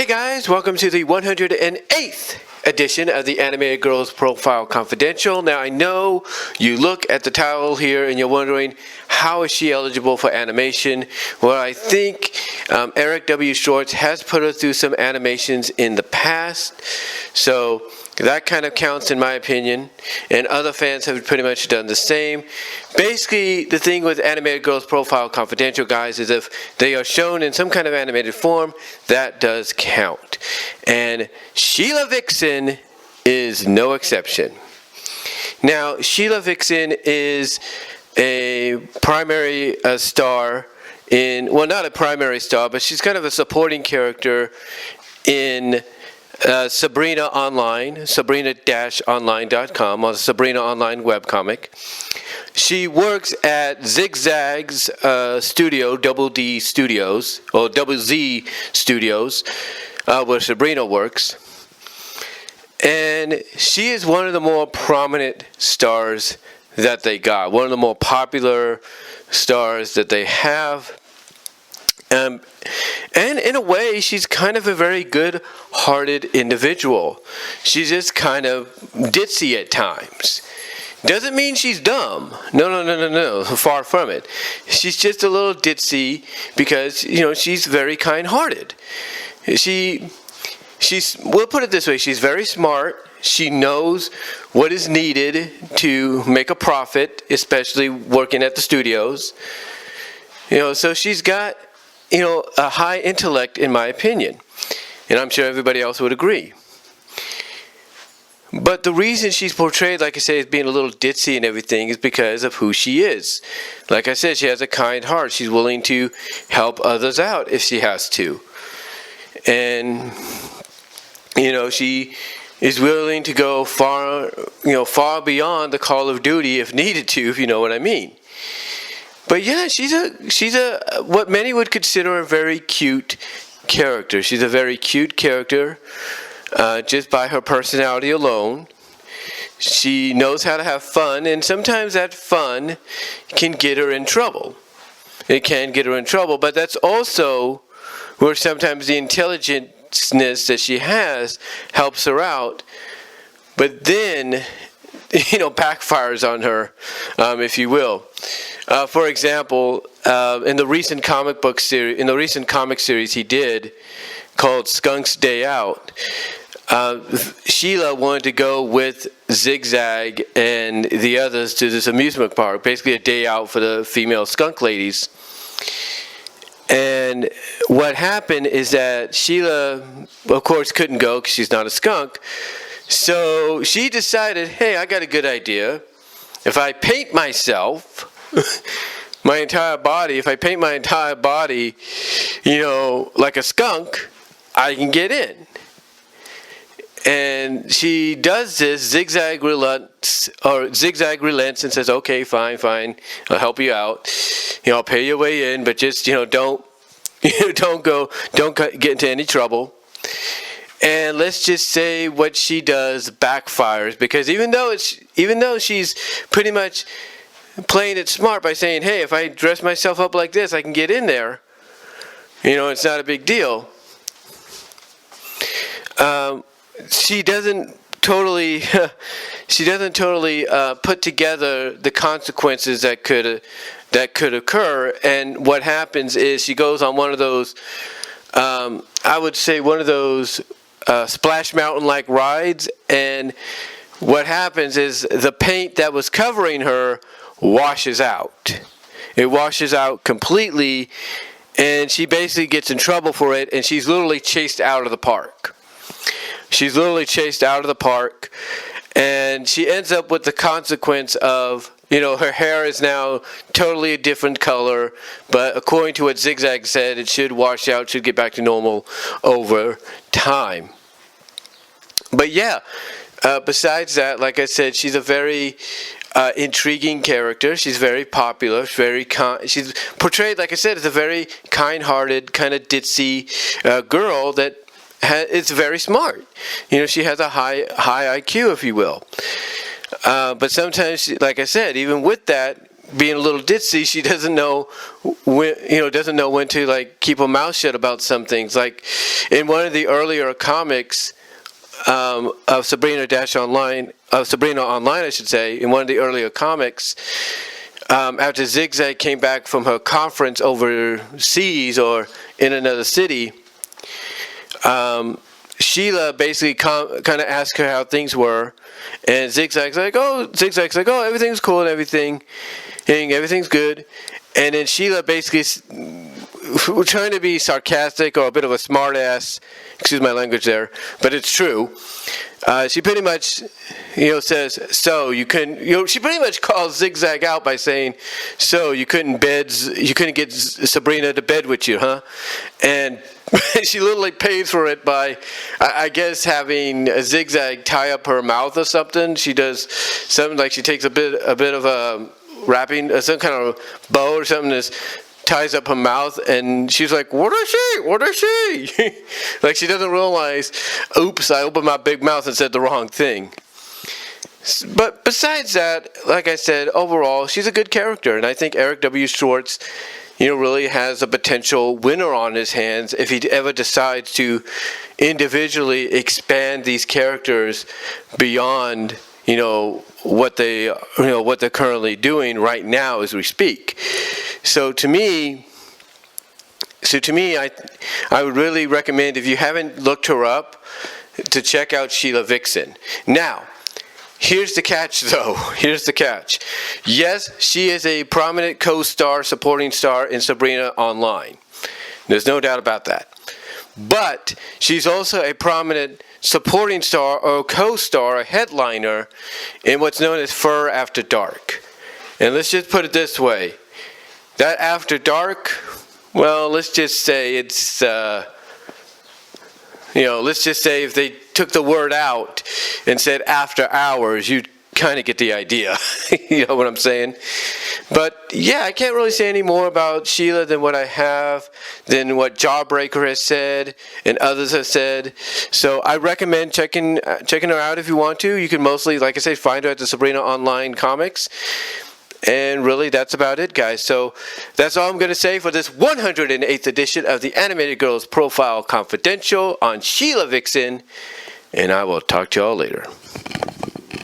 guys, welcome to the 108th edition of the Animated Girls Profile Confidential. Now I know you look at the title here and you're wondering, how is she eligible for animation? Well, I think Eric W. Shorts has put her through some animations in the past, so that kind of counts in my opinion, and other fans have pretty much done the same. Basically, the thing with Animated Girls Profile Confidential, guys, is if they are shown in some kind of animated form, that does count. And Sheila Vixen is no exception. Now, Sheila Vixen is a primary star in, well, not a primary star, but she's kind of a supporting character in Sabrina Online, Sabrina-online.com, on the Sabrina Online webcomic. She works at Zigzag's studio, Double D Studios, or Double Z Studios, where Sabrina works. And she is one of the more prominent stars that they got, one of the more popular stars that they have. And in a way, she's kind of a very good-hearted individual. She's just kind of ditzy at times. Doesn't mean she's dumb. No. Far from it. She's just a little ditzy because, you know, she's very kind-hearted. We'll put it this way, she's very smart. She knows what is needed to make a profit, especially working at the studios. You know, so she's got, you know, a high intellect, in my opinion. And I'm sure everybody else would agree. But the reason she's portrayed, like I say, as being a little ditzy and everything is because of who she is. Like I said, she has a kind heart. She's willing to help others out if she has to. And, you know, she is willing to go far beyond the call of duty if needed to, if you know what I mean. But yeah, she's a what many would consider a very cute character. She's a very cute character, just by her personality alone. She knows how to have fun, and sometimes that fun can get her in trouble. It can get her in trouble, but that's also where sometimes the intelligentness that she has helps her out. But then, you know, backfires on her, if you will. For example, in the recent comic series he did called Skunk's Day Out, Sheila wanted to go with Zigzag and the others to this amusement park, basically a day out for the female skunk ladies. And what happened is that Sheila, of course, couldn't go because she's not a skunk. So she decided, hey, I got a good idea. If I paint myself, my entire body, you know, like a skunk, I can get in. And she does this. Zigzag relents and says, okay, fine, I'll help you out. You know, I'll pay your way in, but just, you know, don't get into any trouble. And let's just say what she does backfires, because even though she's pretty much playing it smart by saying, hey, if I dress myself up like this, I can get in there. You know, it's not a big deal. She doesn't totally put together the consequences that could occur. And what happens is she goes on one of those, I would say one of those Splash Mountain-like rides, and what happens is the paint that was covering her washes out. It washes out completely, and she basically gets in trouble for it, and she's literally chased out of the park. And she ends up with the consequence of, you know, her hair is now totally a different color, but according to what Zigzag said, it should wash out, should get back to normal over time. But yeah, besides that, like I said, she's a very intriguing character. She's very popular. She's portrayed, like I said, as a very kind-hearted, kind of ditzy girl that is very smart. You know, she has a high IQ, if you will. But sometimes, like I said, even with that, being a little ditzy, she doesn't know when to like keep her mouth shut about some things. Like in one of the earlier comics of Sabrina Online, I should say, in one of the earlier comics, after Zigzag came back from her conference overseas or in another city, Sheila basically kind of asked her how things were, and Zigzag's like, oh, everything's cool and everything's good. And then Sheila basically, trying to be sarcastic or a bit of a smart ass, excuse my language there, but it's true. She pretty much, says, so you couldn't, she pretty much calls Zigzag out by saying, so you couldn't get Sabrina to bed with you, huh? And she literally pays for it by, I guess, having a Zigzag tie up her mouth or something. She does something like she takes a bit of a wrapping, some kind of bow or something that ties up her mouth, and she's like, what is she? Like she doesn't realize, oops, I opened my big mouth and said the wrong thing. But besides that, like I said, overall, she's a good character, and I think Eric W. Schwartz, really has a potential winner on his hands if he ever decides to individually expand these characters beyond, what they're currently doing right now as we speak. So to me, I would really recommend, if you haven't looked her up, to check out Sheila Vixen. Now, here's the catch, though. Here's the catch. Yes, she is a prominent co-star, supporting star in Sabrina Online. There's no doubt about that. But she's also a prominent supporting star or co-star, a headliner, in what's known as Fur After Dark. And let's just put it this way. That After Dark, well, let's just say it's, let's just say if they took the word out and said after hours, you'd kind of get the idea. You know what I'm saying? But yeah, I can't really say any more about Sheila than what what Jawbreaker has said and others have said. So I recommend checking her out if you want to. You can mostly, like I say, find her at the Sabrina Online comics. And really, that's about it, guys. So that's all I'm going to say for this 108th edition of the Animated Girls Profile Confidential on Sheila Vixen. And I will talk to y'all later.